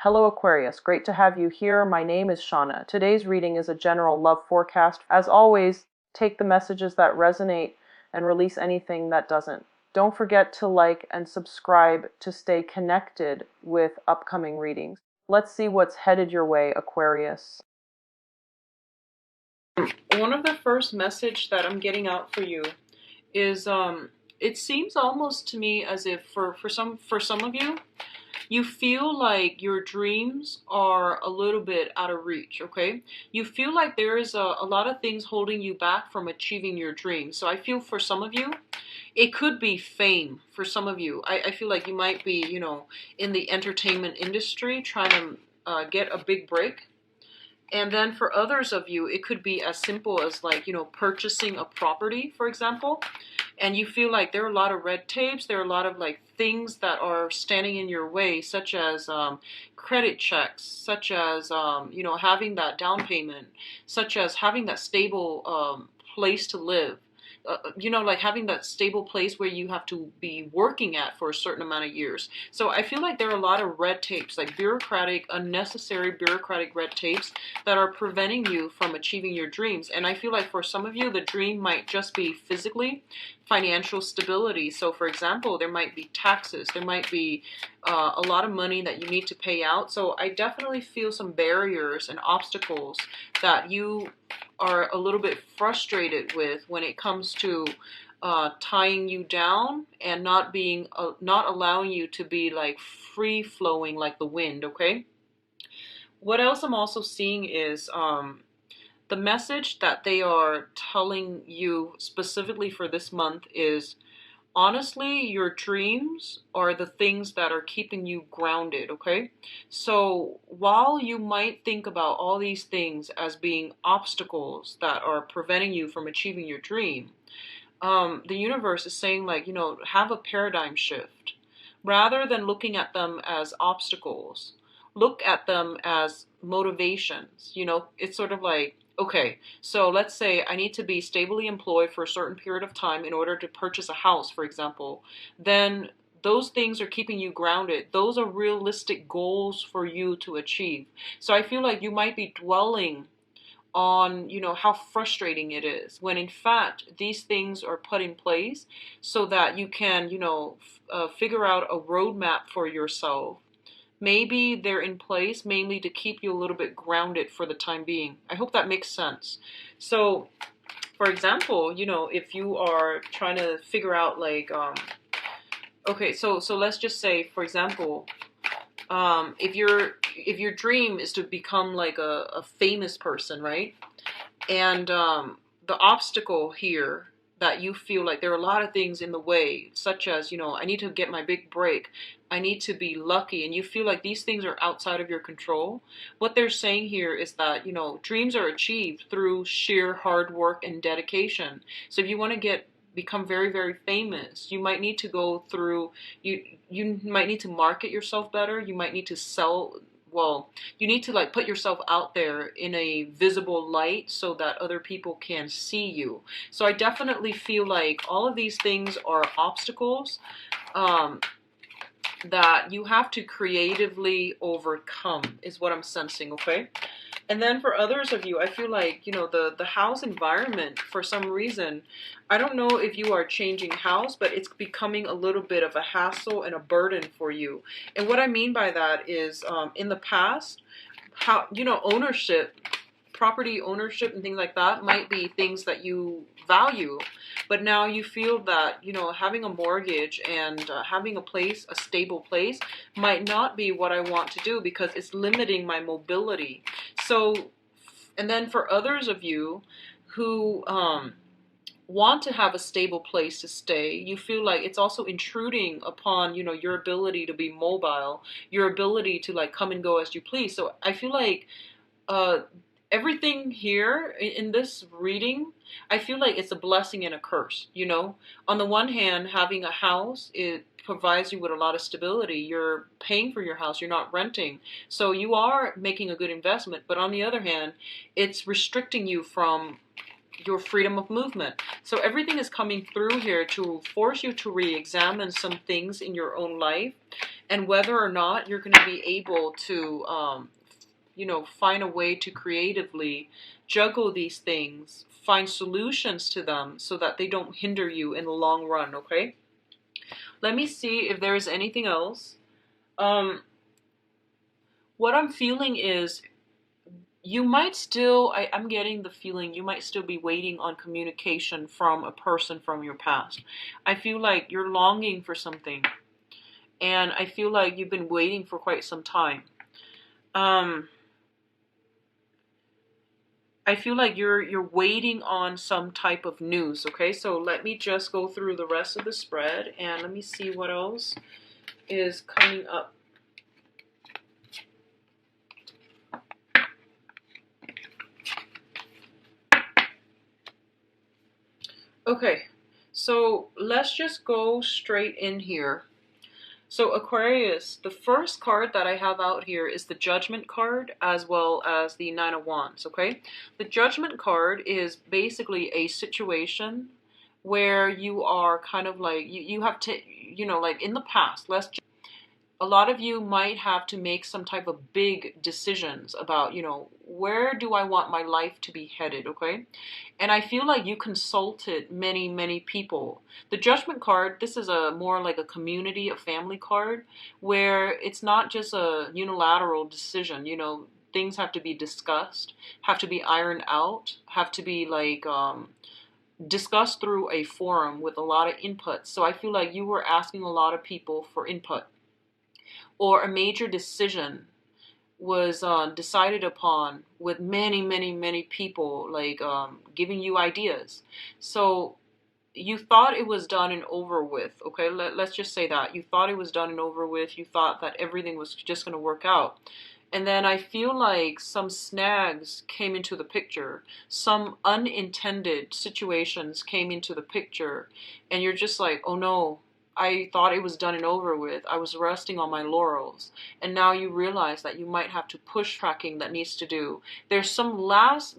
Hello Aquarius, great to have you here. My name is Shauna. Today's reading is a general love forecast. As always, take the messages that resonate and release anything that doesn't. Don't forget to like and subscribe to stay connected with upcoming readings. Let's see what's headed your way, Aquarius. One of the first message that I'm getting out for you is it seems almost to me as if for some of you, you feel like your dreams are a little bit out of reach, okay? You feel like there is a lot of things holding you back from achieving your dreams. So I feel for some of you, it could be fame. For some of you, I feel like you might be, in the entertainment industry trying to get a big break. And then for others of you, it could be as simple as like, purchasing a property, for example. And you feel like there are a lot of red tapes, there are a lot of like things that are standing in your way, such as credit checks, such as, having that down payment, such as having that stable place to live. Like having that stable place where you have to be working at for a certain amount of years. So I feel like there are a lot of red tapes, like unnecessary bureaucratic red tapes that are preventing you from achieving your dreams. And I feel like for some of you, the dream might just be physically financial stability. So for example, there might be taxes, there might be a lot of money that you need to pay out. So I definitely feel some barriers and obstacles that you are a little bit frustrated with when it comes to tying you down and not allowing you to be like free flowing like the wind. Okay, what else I'm also seeing is the message that they are telling you specifically for this month is, honestly, your dreams are the things that are keeping you grounded, okay? So while you might think about all these things as being obstacles that are preventing you from achieving your dream, the universe is saying, like, have a paradigm shift. Rather than looking at them as obstacles, look at them as motivations. It's sort of like, okay, so let's say I need to be stably employed for a certain period of time in order to purchase a house, for example. Then those things are keeping you grounded. Those are realistic goals for you to achieve. So I feel like you might be dwelling on, how frustrating it is, when in fact these things are put in place so that you can, figure out a roadmap for yourself. Maybe they're in place mainly to keep you a little bit grounded for the time being. I hope that makes sense. So, for example, if you are trying to figure out like, okay, so let's just say, for example, if your dream is to become like a famous person, right? And the obstacle here that you feel like there are a lot of things in the way, such as, I need to get my big break, I need to be lucky, and you feel like these things are outside of your control. What they're saying here is that, dreams are achieved through sheer hard work and dedication. So if you want to become very, very famous, you might need to go through, you might need to market yourself better, you might need to sell, well, you need to like put yourself out there in a visible light so that other people can see you. So I definitely feel like all of these things are obstacles that you have to creatively overcome, is what I'm sensing, okay? And then for others of you, I feel like, the house environment, for some reason, I don't know if you are changing house, but it's becoming a little bit of a hassle and a burden for you. And what I mean by that is, in the past, how, ownership, property ownership and things like that might be things that you value. But now you feel that, having a mortgage and having a stable place might not be what I want to do because it's limiting my mobility. So, and then for others of you who want to have a stable place to stay, you feel like it's also intruding upon, your ability to be mobile, your ability to like come and go as you please. So I feel like everything here in this reading, I feel like it's a blessing and a curse, On the one hand, having a house, it provides you with a lot of stability. You're paying for your house, you're not renting. So you are making a good investment. But on the other hand, it's restricting you from your freedom of movement. So everything is coming through here to force you to re-examine some things in your own life, and whether or not you're going to be able to, find a way to creatively juggle these things, find solutions to them so that they don't hinder you in the long run, okay? Let me see if there is anything else. What I'm feeling is you might still, I'm getting the feeling you might still be waiting on communication from a person from your past. I feel like you're longing for something, and I feel like you've been waiting for quite some time. I feel like you're waiting on some type of news, okay? So let me just go through the rest of the spread, and let me see what else is coming up. Okay, so let's just go straight in here. So Aquarius, the first card that I have out here is the Judgment card, as well as the Nine of Wands, okay? The Judgment card is basically a situation where you are kind of like, you have to, like in the past, a lot of you might have to make some type of big decisions about, where do I want my life to be headed, okay? And I feel like you consulted many, many people. The Judgment card, this is a more like a community, a family card, where it's not just a unilateral decision, things have to be discussed, have to be ironed out, have to be like discussed through a forum with a lot of input. So I feel like you were asking a lot of people for input, or a major decision was decided upon with many, many, many people, like giving you ideas. So you thought it was done and over with, okay? Let's just say that. You thought it was done and over with. You thought that everything was just going to work out. And then I feel like some snags came into the picture. Some unintended situations came into the picture. And you're just like, oh no, I thought it was done and over with. I was resting on my laurels. And now you realize that you might have to push tracking that needs to do. There's some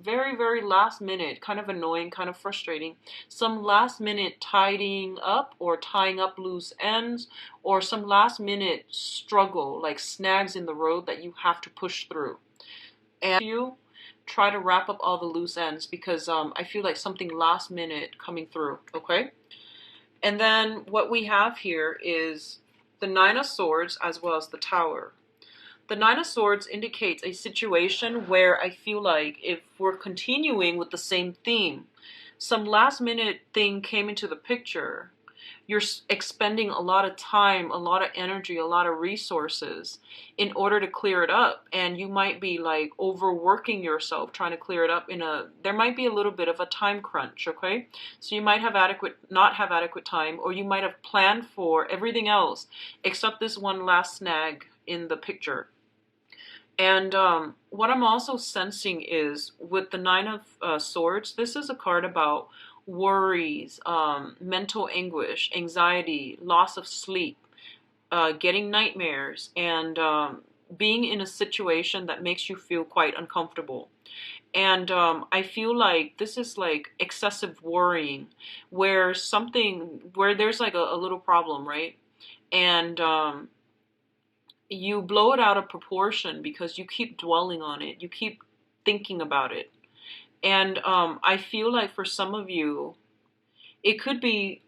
very, very last minute, kind of annoying, kind of frustrating, some last minute tidying up or tying up loose ends, or some last minute struggle, like snags in the road that you have to push through. And you try to wrap up all the loose ends, because I feel like something last minute coming through, okay? And then what we have here is the Nine of Swords as well as the Tower. The Nine of Swords indicates a situation where I feel like if we're continuing with the same theme, some last minute thing came into the picture. You're expending a lot of time, a lot of energy, a lot of resources in order to clear it up. And you might be like overworking yourself trying to clear it up there might be a little bit of a time crunch, okay? So you might have not have adequate time, or you might have planned for everything else except this one last snag in the picture. And what I'm also sensing is with the Nine of Swords, this is a card about worries, mental anguish, anxiety, loss of sleep, getting nightmares, and being in a situation that makes you feel quite uncomfortable. And I feel like this is like excessive worrying, where there's like a little problem, right? And you blow it out of proportion because you keep dwelling on it. You keep thinking about it. And I feel like for some of you, it could be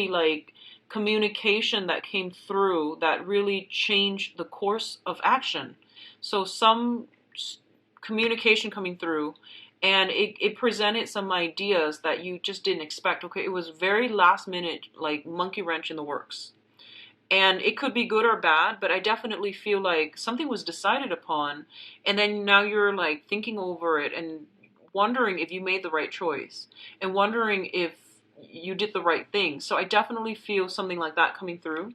like communication that came through that really changed the course of action. So some communication coming through, and it presented some ideas that you just didn't expect. Okay, it was very last minute, like monkey wrench in the works. And it could be good or bad, but I definitely feel like something was decided upon, and then now you're like thinking over it and wondering if you made the right choice and wondering if you did the right thing. So I definitely feel something like that coming through.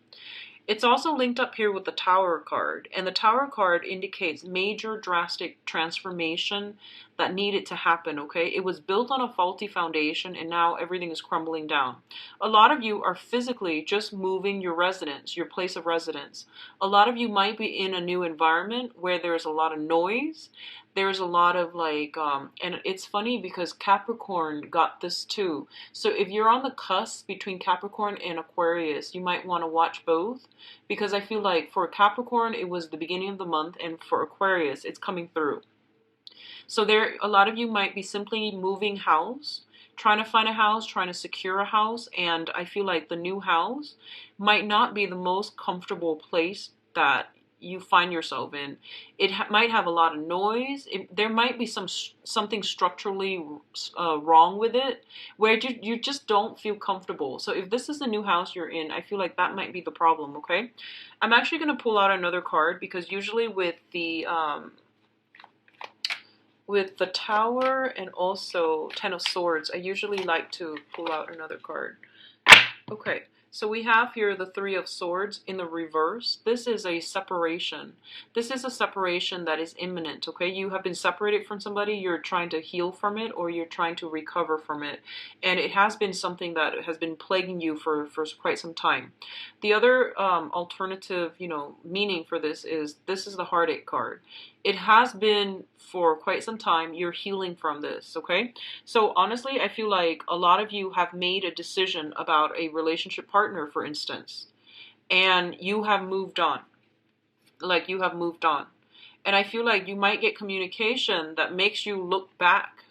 It's also linked up here with the Tower card, and the Tower card indicates major drastic transformation that needed to happen, okay? It was built on a faulty foundation, and now everything is crumbling down. A lot of you are physically just moving your residence, your place of residence. A lot of you might be in a new environment where there's a lot of noise, there's a lot of like, and it's funny because Capricorn got this too. So if you're on the cusp between Capricorn and Aquarius, you might want to watch both, because I feel like for Capricorn, it was the beginning of the month, and for Aquarius, it's coming through. So there, a lot of you might be simply moving house, trying to find a house, trying to secure a house, and I feel like the new house might not be the most comfortable place that you find yourself in. It might have a lot of noise. There might be something structurally wrong with it, where you just don't feel comfortable. So if this is the new house you're in, I feel like that might be the problem. Okay, I'm actually going to pull out another card, because usually with the Tower and also Ten of Swords, I usually like to pull out another card. Okay, so we have here the Three of Swords in the reverse. This is a separation. This is a separation that is imminent, okay? You have been separated from somebody, you're trying to heal from it, or you're trying to recover from it. And it has been something that has been plaguing you for quite some time. The other alternative, meaning for this is the Heartache card. It has been for quite some time. You're healing from this, okay? So honestly, I feel like a lot of you have made a decision about a relationship partner, for instance, and you have moved on. Like, you have moved on. And I feel like you might get communication that makes you look back,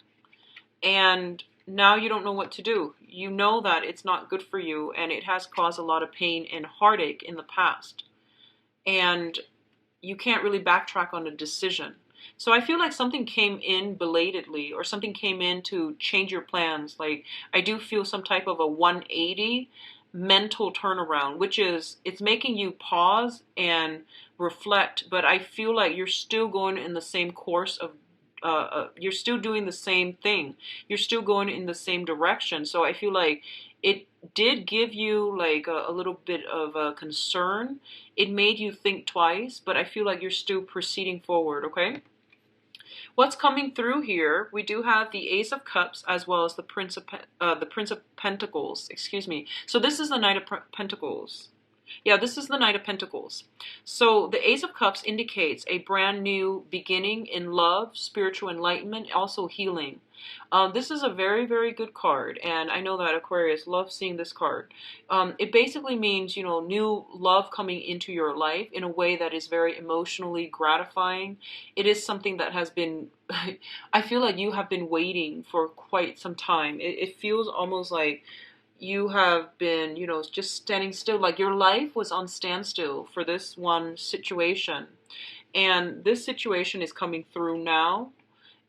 and now you don't know what to do. You know that it's not good for you, and it has caused a lot of pain and heartache in the past. And you can't really backtrack on a decision. So I feel like something came in belatedly, or something came in to change your plans. Like, I do feel some type of a 180 mental turnaround, which is, it's making you pause and reflect, but I feel like you're still going in the same course of you're still doing the same thing. You're still going in the same direction. So I feel like it did give you like a little bit of a concern. It made you think twice, but I feel like you're still proceeding forward, okay? What's coming through here? We do have the Ace of Cups as well as the Prince of Pentacles. Excuse me. So this is the Knight of Pentacles. Yeah, this is the Knight of Pentacles. So the Ace of Cups indicates a brand new beginning in love, spiritual enlightenment, also healing. This is a very, very good card, and I know that Aquarius loves seeing this card. It basically means, new love coming into your life in a way that is very emotionally gratifying. It is something that has been, I feel like you have been waiting for quite some time. It feels almost like you have been, just standing still, like your life was on standstill for this one situation. And this situation is coming through now.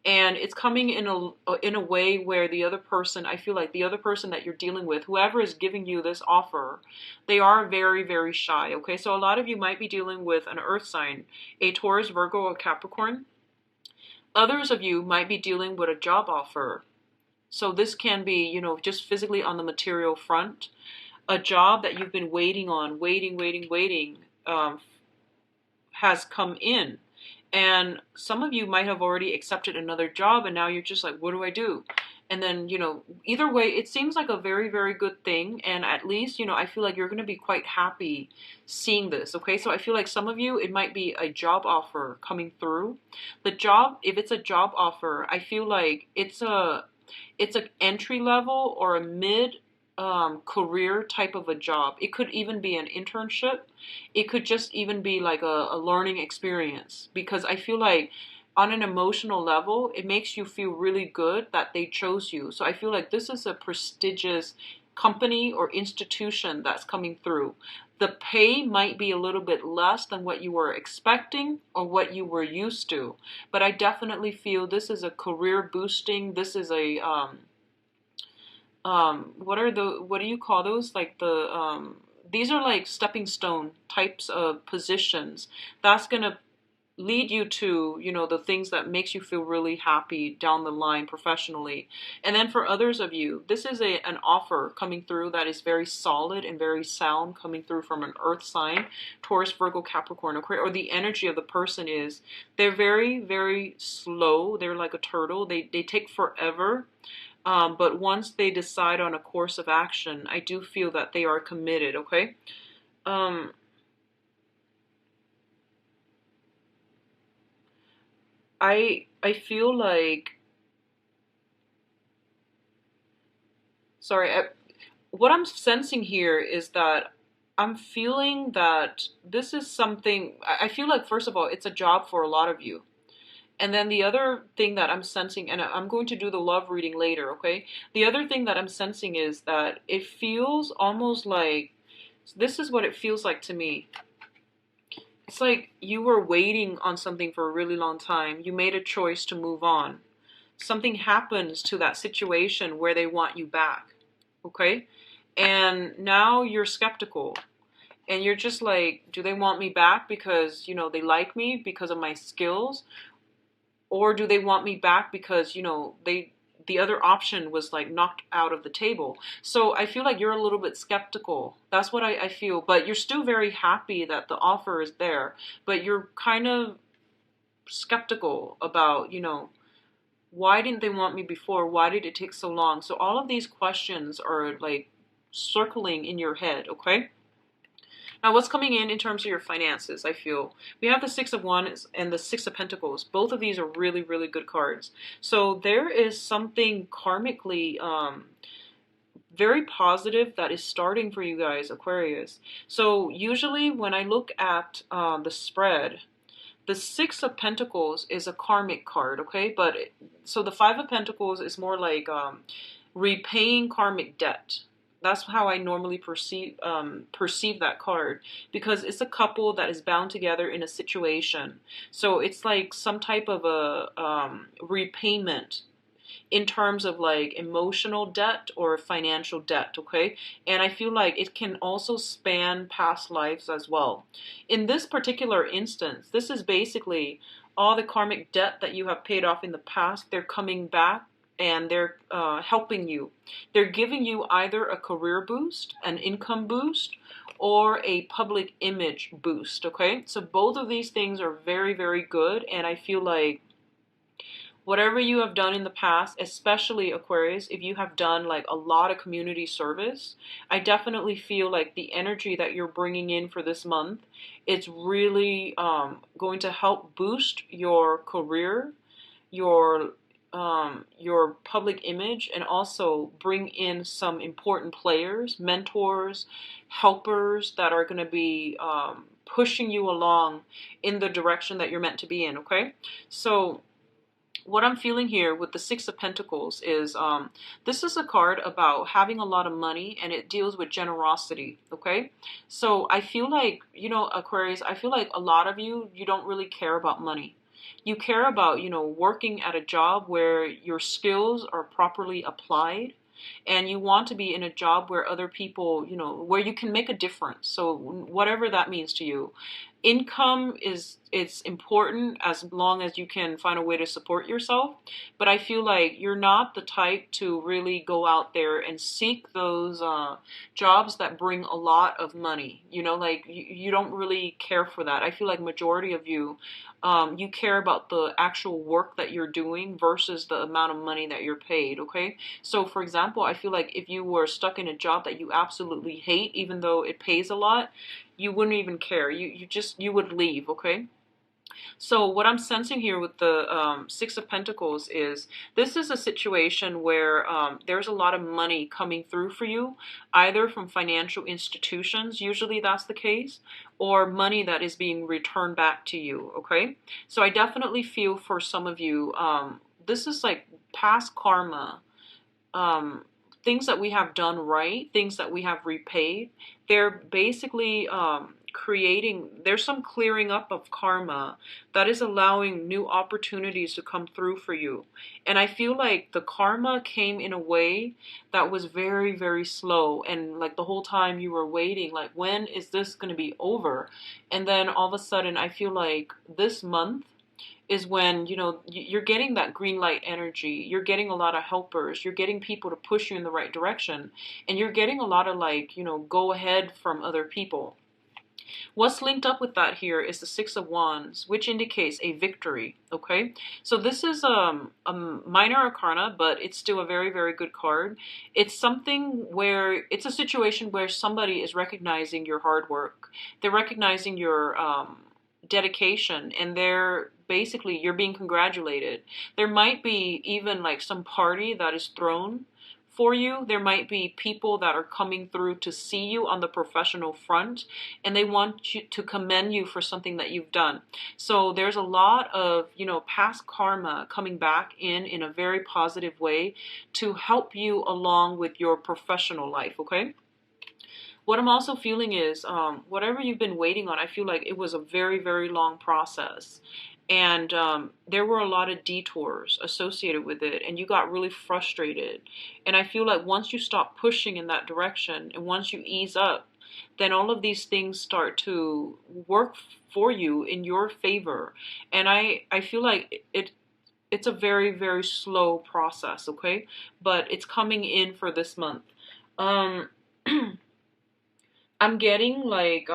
And it's coming in a way where the other person, I feel like the other person that you're dealing with, whoever is giving you this offer, they are very, very shy, okay? So a lot of you might be dealing with an earth sign, a Taurus, Virgo, or Capricorn. Others of you might be dealing with a job offer. So this can be, just physically on the material front, a job that you've been waiting on, waiting, has come in. And some of you might have already accepted another job, and now you're just like, what do I do? And then, either way, it seems like a very, very good thing. And at least, I feel like you're going to be quite happy seeing this. Okay. So I feel like some of you, it might be a job offer coming through. The job, if it's a job offer, I feel like it's an entry level or a mid career type of a job. It could even be an internship. It could just even be like a learning experience, because I feel like on an emotional level, it makes you feel really good that they chose you. So I feel like this is a prestigious company or institution that's coming through. The pay might be a little bit less than what you were expecting or what you were used to, but I definitely feel this is a career boosting. This is a what do you call those? Like these are like stepping stone types of positions. That's gonna lead you to, the things that makes you feel really happy down the line professionally. And then for others of you, this is an offer coming through that is very solid and very sound, coming through from an earth sign, Taurus, Virgo, Capricorn, or the energy of the person is, they're very, very slow. They're like a turtle. They take forever. But once they decide on a course of action, I do feel that they are committed, okay? I feel like, sorry, what I'm sensing here is that I'm feeling that this is something, I feel like, first of all, it's a job for a lot of you. And then the other thing that I'm sensing, and I'm going to do the love reading later, okay? The other thing that I'm sensing is that it feels almost like, this is what it feels like to me. It's like you were waiting on something for a really long time. You made a choice to move on. Something happens to that situation where they want you back, okay? And now you're skeptical. And you're just like, do they want me back because, they like me because of my skills? Or do they want me back because, the other option was like knocked out of the table? So I feel like you're a little bit skeptical. That's what I feel. But you're still very happy that the offer is there. But you're kind of skeptical about, why didn't they want me before? Why did it take so long? So all of these questions are like circling in your head, okay? Now, what's coming in terms of your finances, I feel? We have the Six of Wands and the Six of Pentacles. Both of these are really, really good cards. So there is something karmically very positive that is starting for you guys, Aquarius. So usually when I look at the spread, the Six of Pentacles is a karmic card, okay? So the Five of Pentacles is more like repaying karmic debt. That's how I normally perceive that card, because it's a couple that is bound together in a situation. So it's like some type of a repayment in terms of like emotional debt or financial debt, okay? And I feel like it can also span past lives as well. In this particular instance, this is basically all the karmic debt that you have paid off in the past. They're coming back and they're helping you. They're giving you either a career boost, an income boost, or a public image boost, okay? So both of these things are very, very good, and I feel like whatever you have done in the past, especially Aquarius, if you have done like a lot of community service, I definitely feel like the energy that you're bringing in for this month, it's really going to help boost your career, your public image, and also bring in some important players, mentors, helpers that are going to be pushing you along in the direction that you're meant to be in, okay? So what I'm feeling here with the Six of Pentacles is this is a card about having a lot of money, and it deals with generosity, okay? So I feel like, Aquarius, I feel like a lot of you don't really care about money. You care about, working at a job where your skills are properly applied, and you want to be in a job where other people, where you can make a difference. So whatever that means to you. Income it's important as long as you can find a way to support yourself, but I feel like you're not the type to really go out there and seek those jobs that bring a lot of money. Like you don't really care for that. I feel like majority of you, you care about the actual work that you're doing versus the amount of money that you're paid, okay? So for example, I feel like if you were stuck in a job that you absolutely hate, even though it pays a lot, you wouldn't even care. You would leave, okay? So what I'm sensing here with the Six of Pentacles is this is a situation where there's a lot of money coming through for you, either from financial institutions, usually that's the case, or money that is being returned back to you, okay? So I definitely feel for some of you, this is like past karma, things that we have done right, things that we have repaid. They're basically there's some clearing up of karma that is allowing new opportunities to come through for you. And I feel like the karma came in a way that was very, very slow. And like the whole time you were waiting, like, when is this going to be over? And then all of a sudden, I feel like this month is when, you're getting that green light energy. You're getting a lot of helpers. You're getting people to push you in the right direction. And you're getting a lot of like, go ahead from other people. What's linked up with that here is the Six of Wands, which indicates a victory, okay? So this is a minor arcana, but it's still a very, very good card. It's something where, it's a situation where somebody is recognizing your hard work. They're recognizing your dedication, and they're basically, you're being congratulated. There might be even like some party that is thrown for you. There might be people that are coming through to see you on the professional front, and they want you to commend you for something that you've done. So there's a lot of, past karma coming back in a very positive way to help you along with your professional life, okay? What I'm also feeling is whatever you've been waiting on, I feel like it was a very, very long process. And there were a lot of detours associated with it, and you got really frustrated. And I feel like once you stop pushing in that direction and once you ease up, then all of these things start to work for you in your favor. And I feel like it's a very, very slow process, okay? But it's coming in for this month. Um, I'm getting like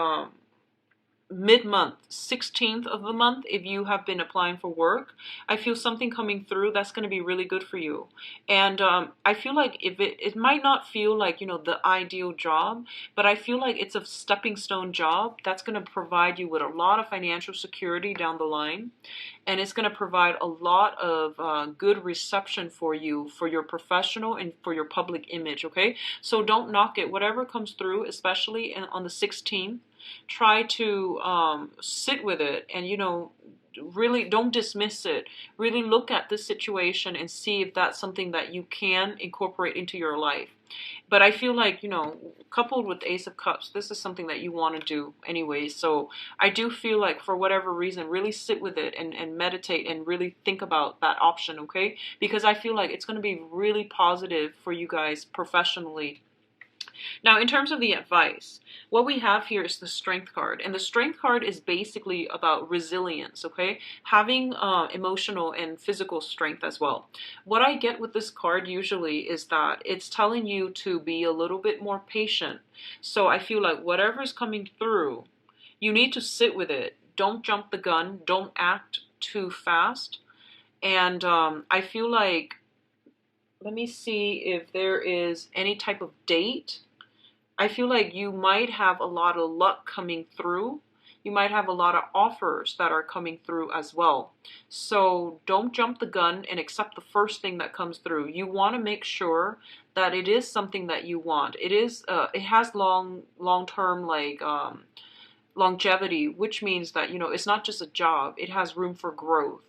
mid-month, 16th of the month, if you have been applying for work, I feel something coming through that's going to be really good for you. And I feel like if it might not feel like, the ideal job, but I feel like it's a stepping stone job that's going to provide you with a lot of financial security down the line. And it's going to provide a lot of good reception for you, for your professional and for your public image, okay? So don't knock it. Whatever comes through, especially on the 16th, try to sit with it and, really don't dismiss it. Really look at this situation and see if that's something that you can incorporate into your life. But I feel like, coupled with the Ace of Cups, this is something that you want to do anyway. So I do feel like for whatever reason, really sit with it and meditate and really think about that option, okay? Because I feel like it's going to be really positive for you guys professionally. Now, in terms of the advice, what we have here is the Strength card. And the Strength card is basically about resilience, okay? Having emotional and physical strength as well. What I get with this card usually is that it's telling you to be a little bit more patient. So I feel like whatever's coming through, you need to sit with it. Don't jump the gun. Don't act too fast. And I feel like, let me see if there is any type of date. I feel like you might have a lot of luck coming through. You might have a lot of offers that are coming through as well. So don't jump the gun and accept the first thing that comes through. You want to make sure that it is something that you want. It has long-term longevity, which means that, it's not just a job. It has room for growth,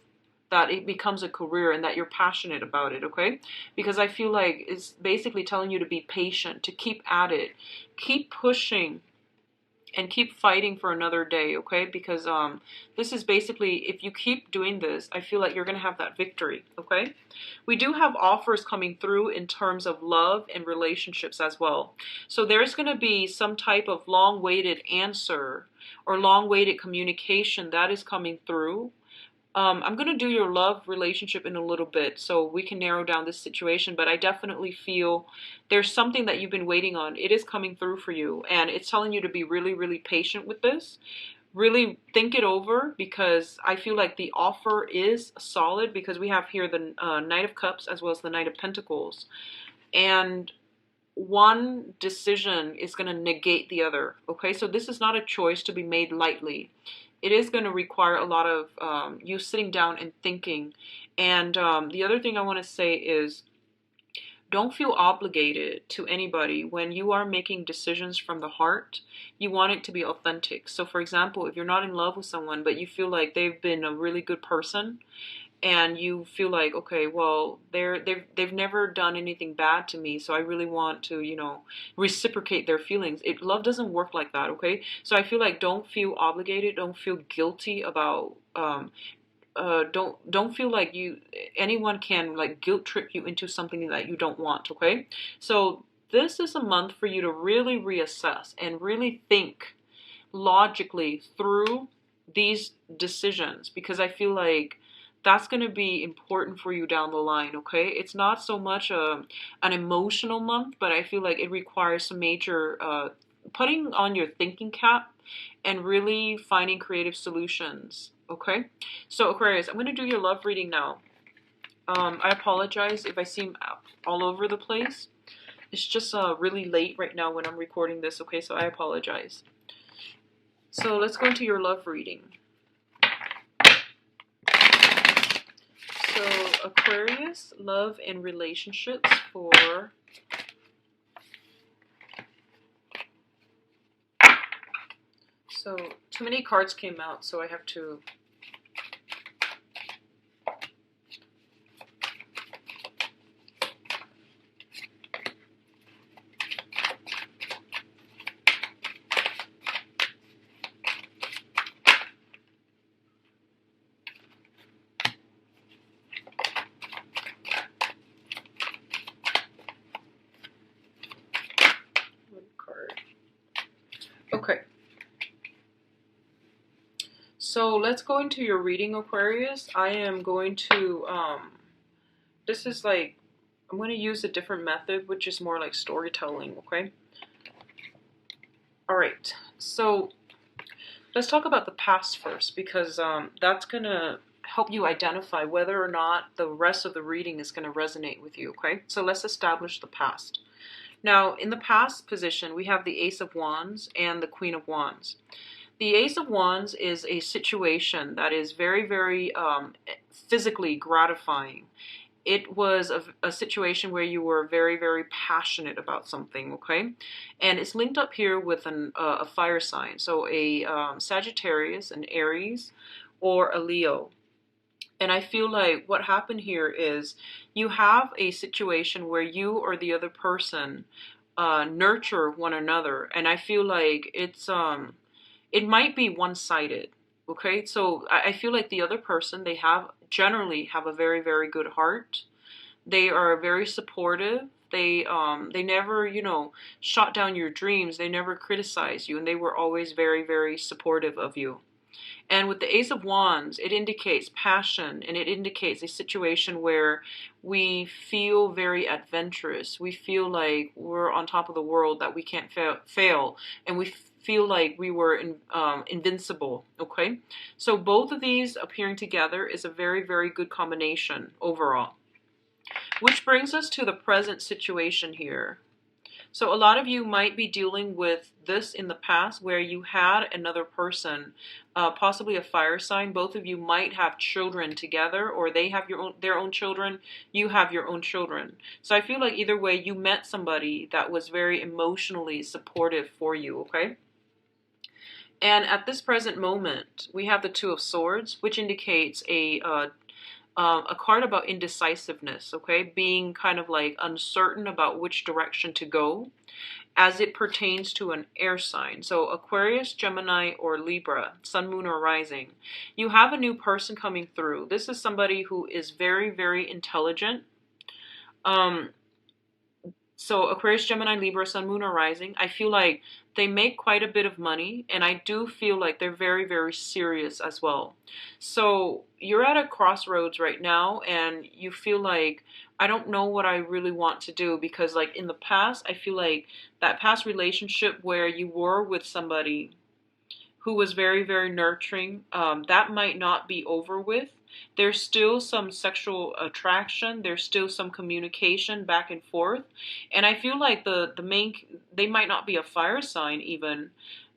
that it becomes a career and that you're passionate about it, okay? Because I feel like it's basically telling you to be patient, to keep at it, keep pushing, and keep fighting for another day, okay? Because this is basically, if you keep doing this, I feel like you're going to have that victory, okay? We do have offers coming through in terms of love and relationships as well. So there's going to be some type of long-awaited answer or long-awaited communication that is coming through. I'm going to do your love relationship in a little bit so we can narrow down this situation, but I definitely feel there's something that you've been waiting on. It is coming through for you, and it's telling you to be really, really patient with this. Really think it over, because I feel like the offer is solid, because we have here the Knight of Cups as well as the Knight of Pentacles. And one decision is going to negate the other, okay? So this is not a choice to be made lightly. It is going to require a lot of you sitting down and thinking. And the other thing I want to say is, don't feel obligated to anybody. When you are making decisions from the heart, you want it to be authentic. So for example, if you're not in love with someone, but you feel like they've been a really good person, and you feel like, okay, well, they've never done anything bad to me, so I really want to, reciprocate their feelings. Love doesn't work like that, okay? So I feel like don't feel obligated, don't feel guilty about, don't feel like anyone can like guilt trip you into something that you don't want, okay? So this is a month for you to really reassess and really think logically through these decisions, because I feel like that's going to be important for you down the line, okay? It's not so much an emotional month, but I feel like it requires some major putting on your thinking cap and really finding creative solutions, okay? So Aquarius, I'm going to do your love reading now. I apologize if I seem all over the place. It's just really late right now when I'm recording this, okay? So I apologize. So let's go into your love reading. So Aquarius, love and relationships for so too many cards came out, so I have to one card. Okay. So let's go into your reading, Aquarius. I am going to, this is like, I'm going to use a different method, which is more like storytelling, okay? All right, so let's talk about the past first, because that's going to help you identify whether or not the rest of the reading is going to resonate with you, okay? So let's establish the past. Now, in the past position, we have the Ace of Wands and the Queen of Wands. The Ace of Wands is a situation that is very, very physically gratifying. It was a situation where you were very, very passionate about something, okay? And it's linked up here with a fire sign. So a Sagittarius, an Aries, or a Leo. And I feel like what happened here is you have a situation where you or the other person nurture one another. And I feel like it might be one-sided, okay? So I feel like the other person, they generally have a very, very good heart. They are very supportive. They never, shot down your dreams. They never criticize you, and they were always very, very supportive of you. And with the Ace of Wands, it indicates passion, and it indicates a situation where we feel very adventurous. We feel like we're on top of the world, that we can't fail, and we feel like we were invincible, okay? So both of these appearing together is a very, very good combination overall. Which brings us to the present situation here. So a lot of you might be dealing with this in the past where you had another person, possibly a fire sign. Both of you might have children together, or they have their own children, you have your own children. So I feel like either way, you met somebody that was very emotionally supportive for you, okay? And at this present moment, we have the Two of Swords, which indicates a card about indecisiveness, okay? Being kind of like uncertain about which direction to go as it pertains to an air sign. So Aquarius, Gemini, or Libra, Sun, Moon, or Rising. You have a new person coming through. This is somebody who is very, very intelligent. So Aquarius, Gemini, Libra, Sun, Moon, or Rising, I feel like they make quite a bit of money, and I do feel like they're very, very serious as well. So you're at a crossroads right now, and you feel like, I don't know what I really want to do, because like in the past, I feel like that past relationship where you were with somebody who was very, very nurturing, that might not be over with. There's still some sexual attraction. There's still some communication back and forth. And I feel like they might not be a fire sign even,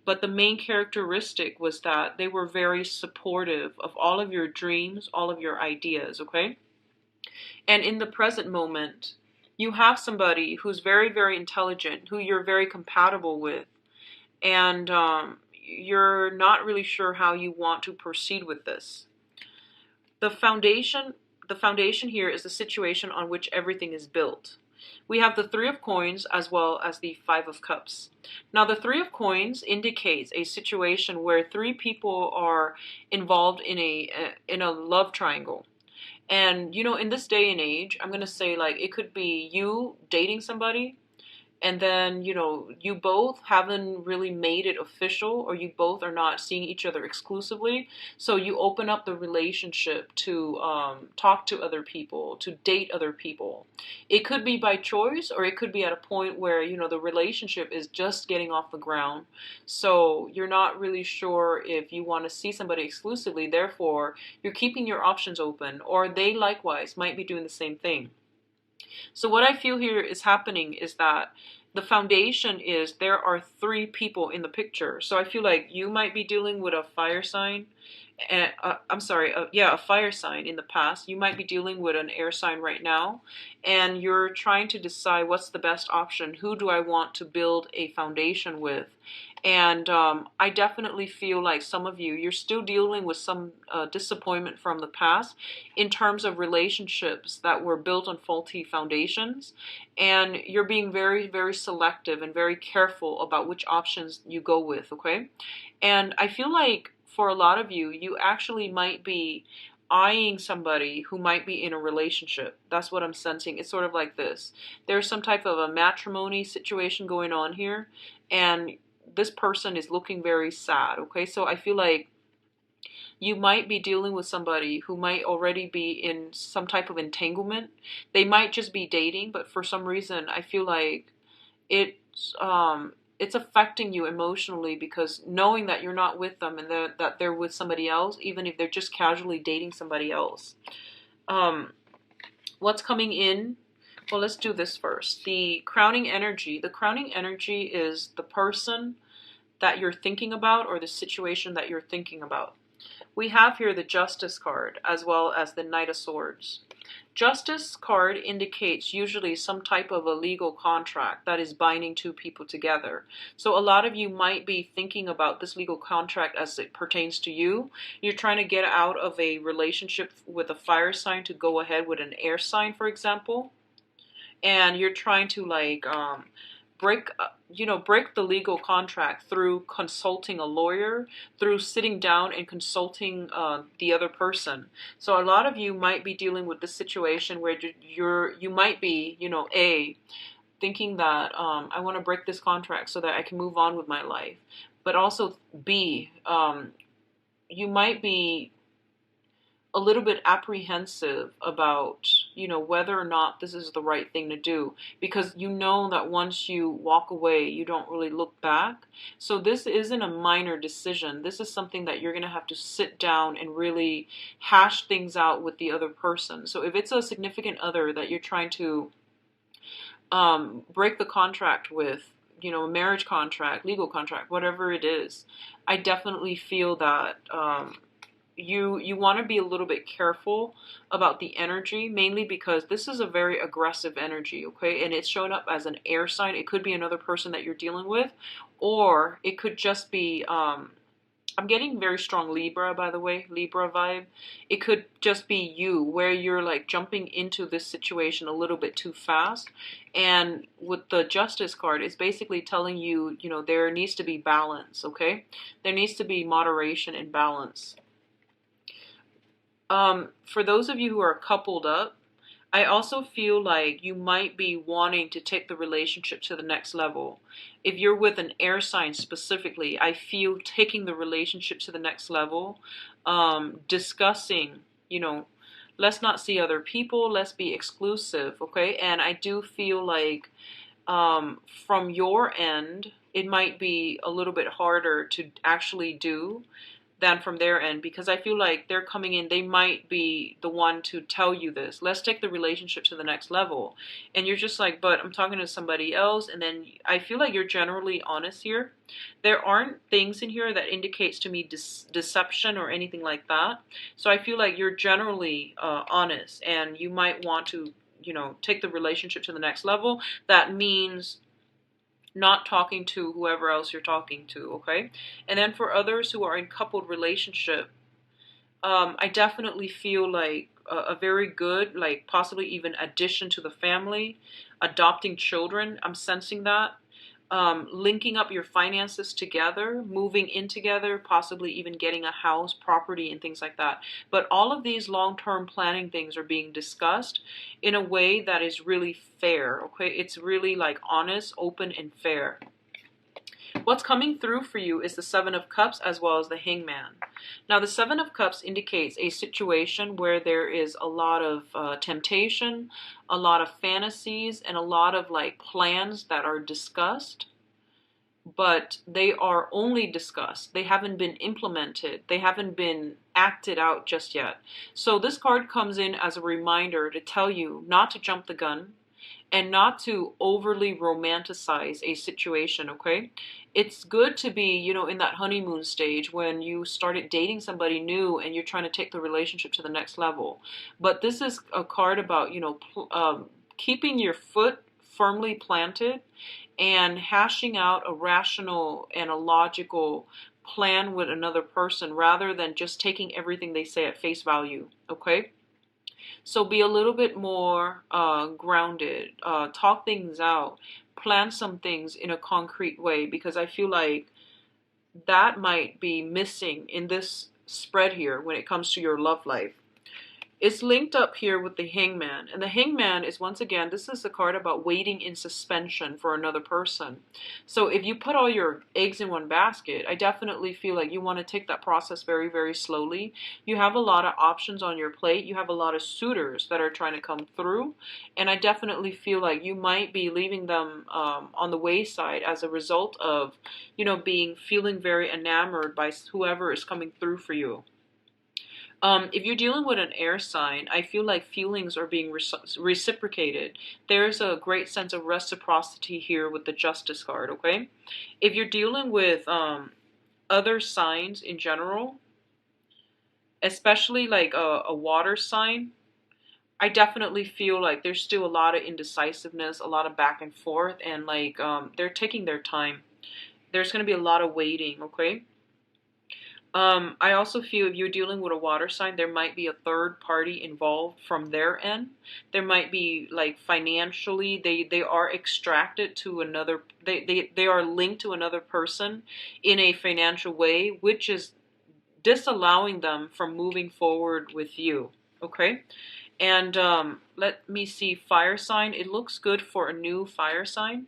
but the main characteristic was that they were very supportive of all of your dreams, all of your ideas, okay? And in the present moment, you have somebody who's very, very intelligent, who you're very compatible with, and you're not really sure how you want to proceed with this. The foundation here is the situation on which everything is built. We have the Three of Coins as well as the Five of Cups. Now, the Three of Coins indicates a situation where three people are involved in a love triangle. And, in this day and age, I'm going to say, like, it could be you dating somebody, and then, you both haven't really made it official, or you both are not seeing each other exclusively. So you open up the relationship to talk to other people, to date other people. It could be by choice, or it could be at a point where, the relationship is just getting off the ground. So you're not really sure if you want to see somebody exclusively. Therefore, you're keeping your options open, or they likewise might be doing the same thing. So what I feel here is happening is that the foundation is there are three people in the picture. So I feel like you might be dealing with a fire sign, I'm sorry, yeah, a fire sign in the past. You might be dealing with an air sign right now, and you're trying to decide what's the best option. Who do I want to build a foundation with? And I definitely feel like some of you, you're still dealing with some disappointment from the past in terms of relationships that were built on faulty foundations. And you're being very, very selective and very careful about which options you go with, okay? And I feel like for a lot of you, you actually might be eyeing somebody who might be in a relationship. That's what I'm sensing. It's sort of like this. There's some type of a matrimony situation going on here, and this person is looking very sad, okay? So I feel like you might be dealing with somebody who might already be in some type of entanglement. They might just be dating, but for some reason, I feel like it's affecting you emotionally because knowing that you're not with them and that they're with somebody else, even if they're just casually dating somebody else. What's coming in? Well, let's do this first. The crowning energy. The crowning energy is the person that you're thinking about or the situation that you're thinking about. We have here the Justice card as well as the Knight of Swords. Justice card indicates usually some type of a legal contract that is binding two people together. So a lot of you might be thinking about this legal contract as it pertains to you. You're trying to get out of a relationship with a fire sign to go ahead with an air sign, for example. And you're trying to like break the legal contract through consulting a lawyer, through sitting down and consulting the other person. So a lot of you might be dealing with this situation where you might be, thinking that I want to break this contract so that I can move on with my life, but also B, you might be a little bit apprehensive about, whether or not this is the right thing to do, because you know that once you walk away, you don't really look back. So this isn't a minor decision. This is something that you're going to have to sit down and really hash things out with the other person. So if it's a significant other that you're trying to break the contract with, a marriage contract, legal contract, whatever it is, I definitely feel that you want to be a little bit careful about the energy, mainly because this is a very aggressive energy, okay? And it's showing up as an air sign. It could be another person that you're dealing with, or it could just be, I'm getting very strong Libra, by the way, Libra vibe. It could just be you, where you're like jumping into this situation a little bit too fast. And with the Justice card, it's basically telling you, there needs to be balance, okay? There needs to be moderation and balance. For those of you who are coupled up, I also feel like you might be wanting to take the relationship to the next level. If you're with an air sign specifically, I feel taking the relationship to the next level, discussing, let's not see other people, let's be exclusive, okay? And I do feel like from your end, it might be a little bit harder to actually do than from their end, because I feel like they're coming in, they might be the one to tell you this. Let's take the relationship to the next level. And you're just like, but I'm talking to somebody else. And then I feel like you're generally honest here. There aren't things in here that indicates to me deception or anything like that. So I feel like you're generally honest, and you might want to, take the relationship to the next level. That means not talking to whoever else you're talking to, okay? And then for others who are in coupled relationship, I definitely feel like a very good, like possibly even addition to the family, adopting children. I'm sensing that. Linking up your finances together, moving in together, possibly even getting a house, property, and things like that. But all of these long-term planning things are being discussed in a way that is really fair, okay? It's really like honest, open, and fair. What's coming through for you is the Seven of Cups as well as the Hangman. Now, the Seven of Cups indicates a situation where there is a lot of temptation, a lot of fantasies, and a lot of like plans that are discussed, but they are only discussed. They haven't been implemented. They haven't been acted out just yet. So this card comes in as a reminder to tell you not to jump the gun, and not to overly romanticize a situation, okay? It's good to be, you know, in that honeymoon stage when you started dating somebody new and you're trying to take the relationship to the next level. But this is a card about, you know, keeping your foot firmly planted and hashing out a rational and a logical plan with another person rather than just taking everything they say at face value, okay? So be a little bit more grounded, talk things out, plan some things in a concrete way, because I feel like that might be missing in this spread here when it comes to your love life. It's linked up here with the Hangman. And the Hangman is, once again, this is a card about waiting in suspension for another person. So if you put all your eggs in one basket, I definitely feel like you want to take that process very, very slowly. You have a lot of options on your plate. You have a lot of suitors that are trying to come through. And I definitely feel like you might be leaving them on the wayside as a result of, you know, feeling very enamored by whoever is coming through for you. If you're dealing with an air sign, I feel like feelings are being reciprocated. There's a great sense of reciprocity here with the Justice card, okay? If you're dealing with other signs in general, especially like a water sign, I definitely feel like there's still a lot of indecisiveness, a lot of back and forth, and like they're taking their time. There's going to be a lot of waiting, okay? I also feel if you're dealing with a water sign, there might be a third party involved from their end. There might be like financially, they are extracted to another, they are linked to another person in a financial way, which is disallowing them from moving forward with you. Okay? And let me see, fire sign. It looks good for a new fire sign.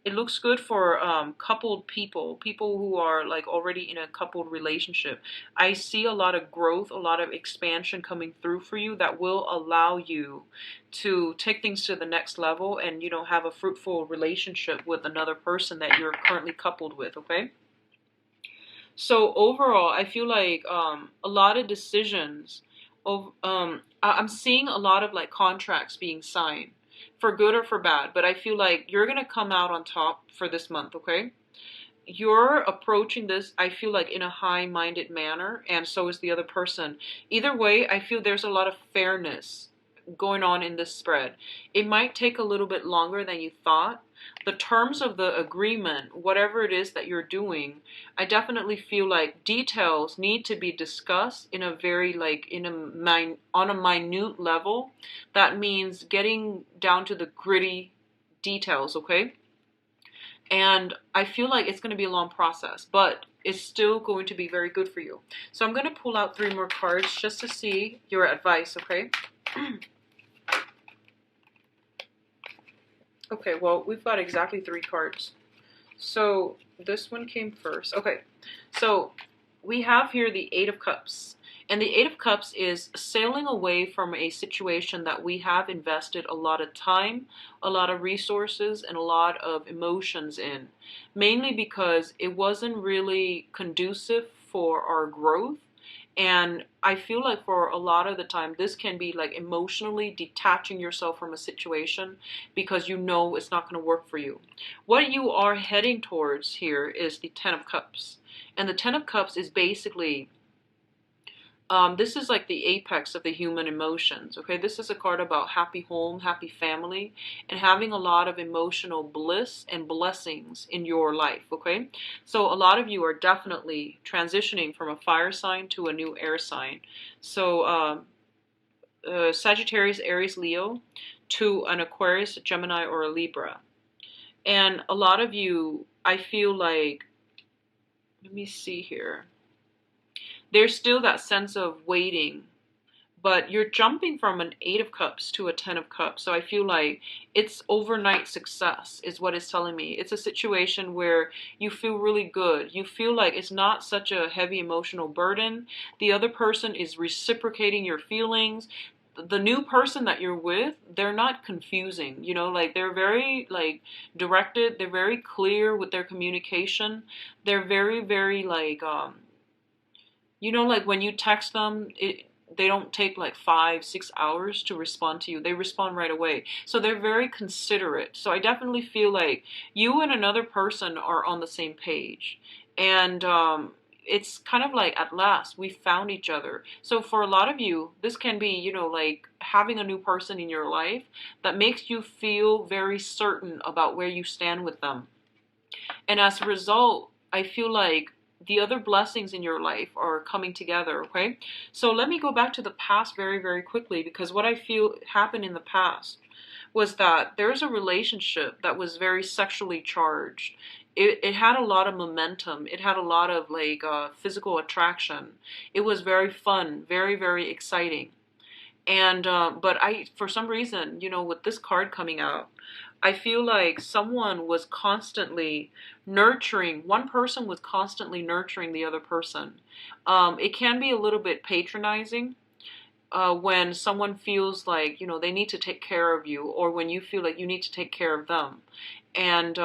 It looks good for coupled people, people who are like already in a coupled relationship. I see a lot of growth, a lot of expansion coming through for you that will allow you to take things to the next level and, you know, have a fruitful relationship with another person that you're currently coupled with, okay? So overall, I feel like a lot of decisions. I'm seeing a lot of like contracts being signed, for good or for bad. But I feel like you're gonna come out on top for this month. Okay, you're approaching this, I feel like, in a high-minded manner, and so is the other person. Either way, I feel there's a lot of fairness going on in this spread. It might take a little bit longer than you thought. The terms of the agreement, whatever it is that you're doing, I definitely feel like details need to be discussed in a very like on a minute level. That means getting down to the gritty details, okay? And I feel like it's going to be a long process, but it's still going to be very good for you. So I'm going to pull out 3 more cards just to see your advice, okay? Okay, well, we've got exactly 3 cards. So this one came first. Okay, so we have here the 8 of Cups. And the 8 of Cups is sailing away from a situation that we have invested a lot of time, a lot of resources, and a lot of emotions in. Mainly because it wasn't really conducive for our growth. And I feel like for a lot of the time, this can be like emotionally detaching yourself from a situation because you know it's not going to work for you. What you are heading towards here is the 10 of Cups. And the 10 of Cups is basically, this is like the apex of the human emotions, okay? This is a card about happy home, happy family, and having a lot of emotional bliss and blessings in your life, okay? So a lot of you are definitely transitioning from a fire sign to a new air sign. So Sagittarius, Aries, Leo to an Aquarius, Gemini, or a Libra. And a lot of you, I feel like, let me see here. There's still that sense of waiting, but you're jumping from an 8 of Cups to a 10 of Cups. So I feel like it's overnight success is what it's telling me. It's a situation where you feel really good. You feel like it's not such a heavy emotional burden. The other person is reciprocating your feelings. The new person that you're with, they're not confusing, you know, like they're very like directed. They're very clear with their communication. They're very, very like, you know, like when you text them, they don't take like 5, 6 hours to respond to you. They respond right away. So they're very considerate. So I definitely feel like you and another person are on the same page. And it's kind of like at last we found each other. So for a lot of you, this can be, like having a new person in your life that makes you feel very certain about where you stand with them. And as a result, I feel like the other blessings in your life are coming together, okay? So let me go back to the past very, very quickly, because what I feel happened in the past was that there's a relationship that was very sexually charged. It had a lot of momentum. It had a lot of like physical attraction. It was very fun, very, very exciting. And but for some reason, with this card coming out, I feel like someone was constantly nurturing, one person was constantly nurturing the other person. It can be a little bit patronizing when someone feels like, they need to take care of you, or when you feel like you need to take care of them. And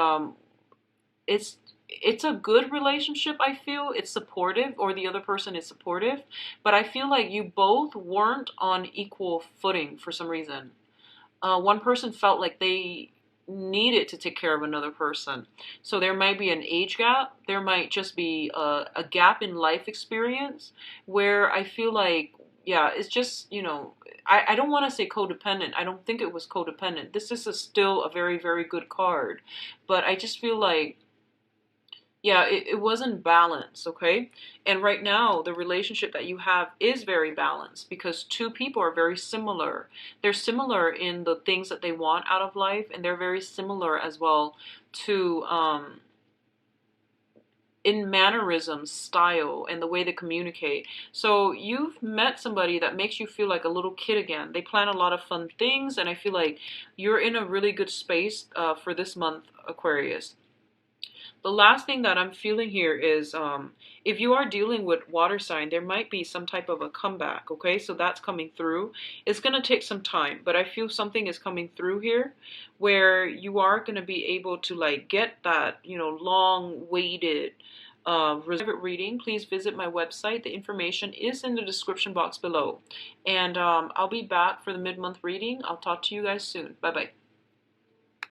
it's it's a good relationship. I feel it's supportive, or the other person is supportive, but I feel like you both weren't on equal footing for some reason. One person felt like they needed to take care of another person. So there might be an age gap. There might just be a gap in life experience where I feel like, yeah, it's just, I don't want to say codependent. I don't think it was codependent. This is still a very, very good card. But I just feel like, yeah, it wasn't balanced, okay? And right now, the relationship that you have is very balanced because two people are very similar. They're similar in the things that they want out of life, and they're very similar as well to in mannerisms, style, and the way they communicate. So you've met somebody that makes you feel like a little kid again. They plan a lot of fun things, and I feel like you're in a really good space for this month, Aquarius. The last thing that I'm feeling here is if you are dealing with water sign, there might be some type of a comeback, okay? So that's coming through. It's going to take some time, but I feel something is coming through here where you are going to be able to like get that, long waited private reading. Please visit my website. The information is in the description box below. And I'll be back for the mid-month reading. I'll talk to you guys soon. Bye-bye.